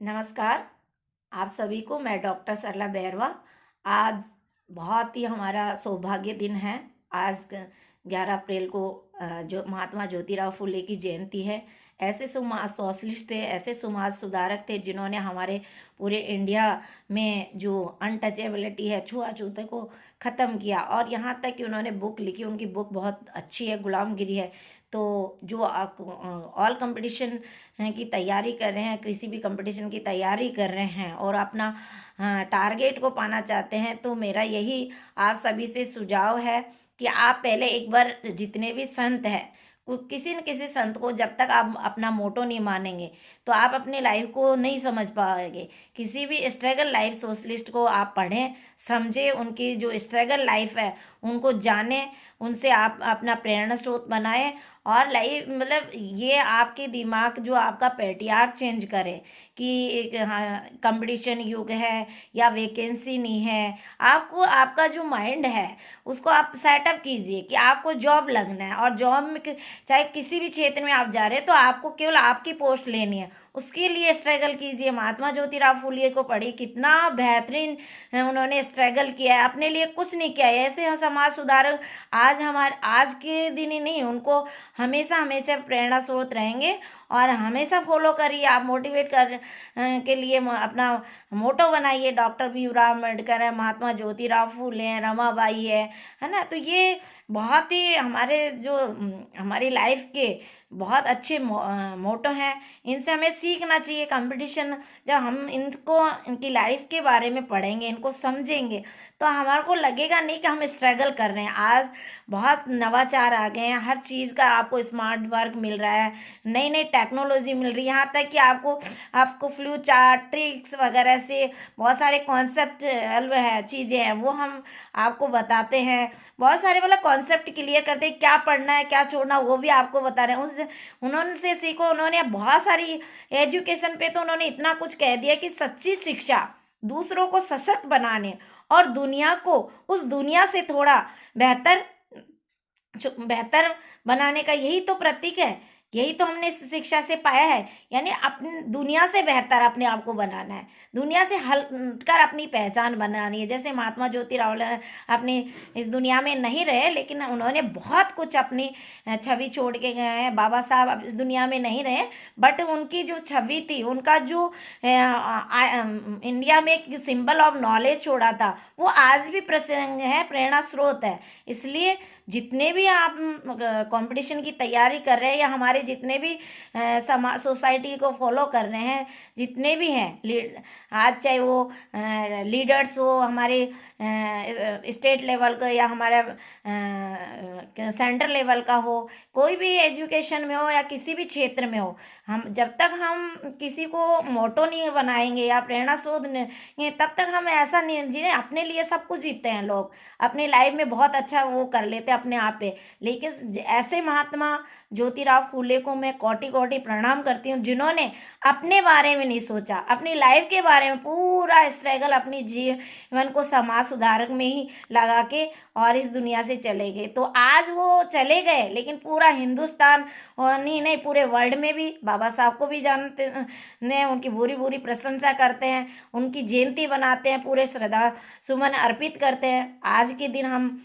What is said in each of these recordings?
नमस्कार। आप सभी को मैं डॉक्टर सरला बैरवा। आज बहुत ही हमारा सौभाग्य दिन है। आज 11 अप्रैल को जो महात्मा ज्योतिराव फुले की जयंती है। ऐसे समाज सोशलिस्ट थे, ऐसे समाज सुधारक थे जिन्होंने हमारे पूरे इंडिया में जो अनटचेबिलिटी है, छुआछूत को ख़त्म किया। और यहाँ तक कि उन्होंने बुक लिखी, उनकी बुक बहुत अच्छी है, गुलामगिरी है। तो जो आप ऑल कंपटीशन की तैयारी कर रहे हैं, किसी भी कंपटीशन की तैयारी कर रहे हैं और अपना टारगेट को पाना चाहते हैं, तो मेरा यही आप सभी से सुझाव है कि आप पहले एक बार जितने भी संत हैं, किसी न किसी संत को जब तक आप अपना मोटो नहीं मानेंगे तो आप अपनी लाइफ को नहीं समझ पाएंगे। किसी भी स्ट्रगल लाइफ सोशलिस्ट को आप पढ़ें, समझें, उनकी जो स्ट्रगल लाइफ है उनको जानें, उनसे आप अपना प्रेरणा स्रोत बनाएं। और लाइफ मतलब ये आपके दिमाग जो आपका पेटियार चेंज करे कि हाँ कंपटीशन युग है या वैकेंसी नहीं है। आपको आपका जो माइंड है उसको आप सेटअप कीजिए कि आपको जॉब लगना है, और जॉब में चाहे किसी भी क्षेत्र में आप जा रहे हैं तो आपको केवल आपकी पोस्ट लेनी है, उसके लिए स्ट्रगल कीजिए। महात्मा ज्योतिराव फुले को पढ़िए, कितना बेहतरीन उन्होंने स्ट्रगल किया है, अपने लिए कुछ नहीं किया है। ऐसे समाज सुधारक आज के दिन ही नहीं, उनको हमेशा हमेशा प्रेरणा स्रोत रहेंगे। और हमेशा फॉलो करिए, आप मोटिवेट के लिए अपना मोटो बनाइए। डॉक्टर भीमराव अम्बेडकर है, महात्मा ज्योतिराव फुले हैं, रमाबाई है ना। तो ये बहुत ही हमारे जो हमारी लाइफ के बहुत अच्छे मोटो हैं, इनसे हमें सीखना चाहिए। कंपटीशन जब हम इनको इनकी लाइफ के बारे में पढ़ेंगे, इनको समझेंगे, तो हमारे को लगेगा नहीं कि हम स्ट्रगल कर रहे हैं। आज बहुत नवाचार आ गए हैं, हर चीज़ का आपको स्मार्ट वर्क मिल रहा है, नई नई टेक्नोलॉजी मिल रही है। यहाँ तक कि आपको फ्लू चार्ट ट्रिक्स वगैरह से बहुत सारे कॉन्सेप्ट है, चीज़ें हैं, वो हम आपको बताते हैं। बहुत सारे मतलब कॉन्सेप्ट क्लियर करते हैं, क्या पढ़ना है क्या छोड़ना वो भी आपको बता रहे हैं। उस उन्होंने से सीखो। उन्होंने बहुत सारी एजुकेशन पे तो उन्होंने इतना कुछ कह दिया कि सच्ची शिक्षा दूसरों को सशक्त बनाने और दुनिया को उस दुनिया से थोड़ा बेहतर बेहतर बनाने का यही तो प्रतीक है। यही तो हमने इस शिक्षा से पाया है। यानी अपनी दुनिया से बेहतर अपने आप को बनाना है, दुनिया से हटकर अपनी पहचान बनानी है। जैसे महात्मा ज्योतिराव अपनी इस दुनिया में नहीं रहे, लेकिन उन्होंने बहुत कुछ अपनी छवि छोड़ के गए हैं। बाबा साहब अब इस दुनिया में नहीं रहे, बट उनकी जो छवि थी, उनका जो इंडिया में एक सिंबल ऑफ नॉलेज छोड़ा था, वो आज भी प्रसंग है, प्रेरणा स्रोत है। इसलिए जितने भी आप कंपटीशन की तैयारी कर रहे हैं या हमारे जितने भी समाज सोसाइटी को फॉलो कर रहे हैं, जितने भी हैं आज, चाहे वो लीडर्स हो हमारे स्टेट लेवल का या हमारा सेंट्रल लेवल का हो, कोई भी एजुकेशन में हो या किसी भी क्षेत्र में हो, हम जब तक हम किसी को मोटो नहीं बनाएंगे या प्रेरणा स्रोत नहीं, तब तक हम ऐसा नहीं जिन्हें अपने लिए सब कुछ जीतते हैं लोग, अपनी लाइफ में बहुत अच्छा वो कर लेते हैं अपने आप पे। लेकिन ऐसे महात्मा ज्योतिराव फुले को मैं कोटि कोटि प्रणाम करती हूँ, जिन्होंने अपने बारे में नहीं सोचा, अपनी लाइफ के बारे में पूरा स्ट्रगल अपनी जीवन को समाज सुधारक में ही लगा के और इस दुनिया से चले गए। तो आज वो चले गए, लेकिन पूरा हिंदुस्तान और नहीं पूरे वर्ल्ड में भी बाबा साहब को भी जानते ने, उनकी बुरी बुरी प्रशंसा करते हैं, उनकी जयंती बनाते हैं, पूरे श्रद्धा सुमन अर्पित करते हैं। आज के दिन हम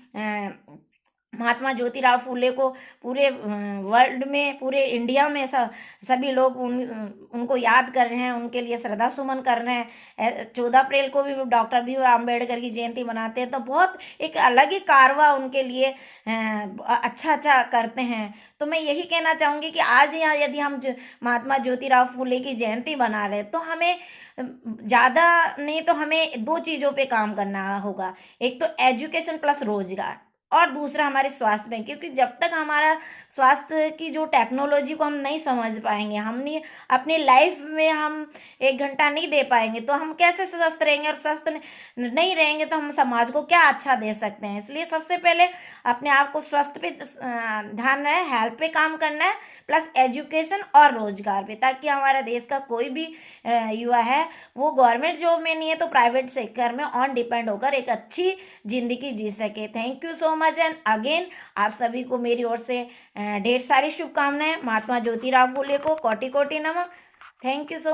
महात्मा ज्योतिराव फुले को पूरे वर्ल्ड में, पूरे इंडिया में सभी लोग उनको याद कर रहे हैं, उनके लिए श्रद्धा सुमन कर रहे हैं। 14 अप्रैल को भी डॉक्टर भीमराव अम्बेडकर की जयंती मनाते हैं, तो बहुत एक अलग ही कारवा उनके लिए अच्छा करते हैं। तो मैं यही कहना चाहूँगी कि आज यहाँ यदि हम महात्मा ज्योतिराव फुले की जयंती बना रहे हैं, तो हमें ज़्यादा नहीं तो हमें दो चीज़ों पे काम करना होगा। एक तो एजुकेशन प्लस रोजगार, और दूसरा हमारे स्वास्थ्य में। क्योंकि जब तक हमारा स्वास्थ्य की जो टेक्नोलॉजी को हम नहीं समझ पाएंगे, हम नहीं अपनी लाइफ में हम 1 घंटा नहीं दे पाएंगे, तो हम कैसे स्वस्थ रहेंगे, और स्वस्थ नहीं रहेंगे तो हम समाज को क्या अच्छा दे सकते हैं। इसलिए सबसे पहले अपने आप को स्वस्थ पे ध्यान रहे, हेल्थ पे काम करना है, प्लस एजुकेशन और रोजगार पे, ताकि हमारा देश का कोई भी युवा है वो गवर्नमेंट जॉब में नहीं है तो प्राइवेट सेक्टर में ऑन डिपेंड होकर एक अच्छी जिंदगी जी सके। Thank you so much and again आप सभी को मेरी ओर से ढेर सारी शुभकामनाएं। महात्मा ज्योतिराव फुले को कोटि कोटि नमन। Thank you so